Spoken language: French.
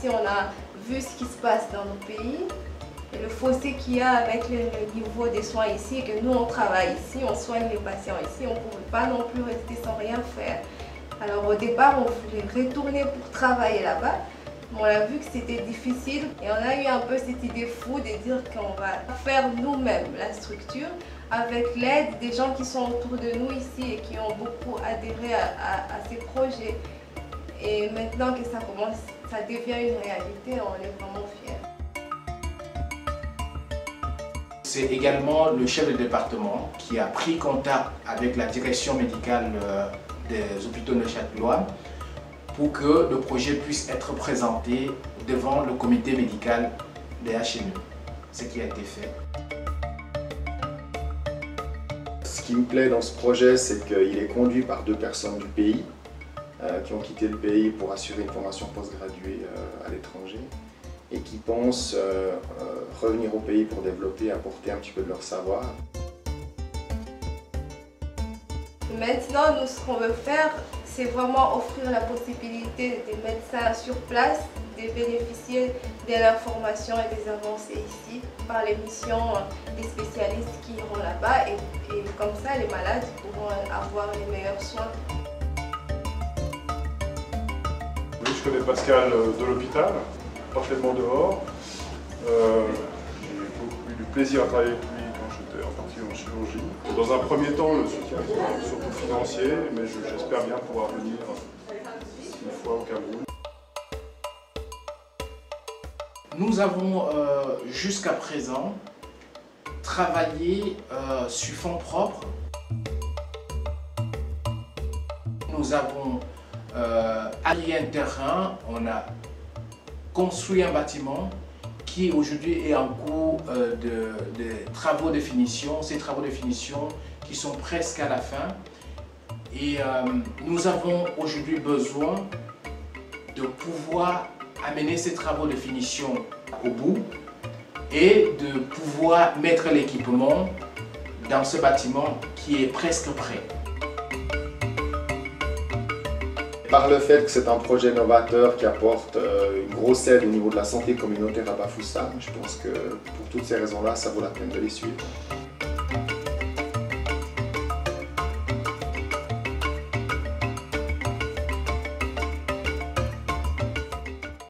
ici, on a vu ce qui se passe dans nos pays et le fossé qu'il y a avec le niveau des soins ici, et que nous on travaille ici, on soigne les patients ici, on ne pouvait pas non plus rester sans rien faire. Alors au départ, on voulait retourner pour travailler là-bas. On a vu que c'était difficile et on a eu un peu cette idée fou de dire qu'on va faire nous-mêmes la structure avec l'aide des gens qui sont autour de nous ici et qui ont beaucoup adhéré à ces projets. Et maintenant que ça commence, ça devient une réalité, on est vraiment fiers. C'est également le chef de département qui a pris contact avec la direction médicale des hôpitaux neuchâtelois pour que le projet puisse être présenté devant le comité médical des HNE, ce qui a été fait. Ce qui me plaît dans ce projet, c'est qu'il est conduit par 2 personnes du pays qui ont quitté le pays pour assurer une formation postgraduée à l'étranger et qui pensent revenir au pays pour développer et apporter un petit peu de leur savoir. Maintenant, nous, ce qu'on veut faire, c'est vraiment offrir la possibilité des médecins sur place de bénéficier de l'information et des avancées ici par les missions des spécialistes qui iront là-bas et comme ça, les malades pourront avoir les meilleurs soins. Oui, je connais Pascal de l'hôpital, parfaitement dehors. J'ai beaucoup eu du plaisir à travailler avec lui quand j'étais en partie en chirurgie. Dans un premier temps, le soutien sera surtout financier, mais j'espère bien pouvoir venir une fois au Cameroun. Nous avons jusqu'à présent travaillé sur fonds propres. Nous avons allié un terrain, on a construit un bâtiment qui aujourd'hui est en cours de travaux de finition. Ces travaux de finition qui sont presque à la fin. Et nous avons aujourd'hui besoin de pouvoir amener ces travaux de finition au bout et de pouvoir mettre l'équipement dans ce bâtiment qui est presque prêt. Par le fait que c'est un projet novateur qui apporte une grosse aide au niveau de la santé communautaire à Bafoussam, je pense que pour toutes ces raisons-là, ça vaut la peine de les suivre.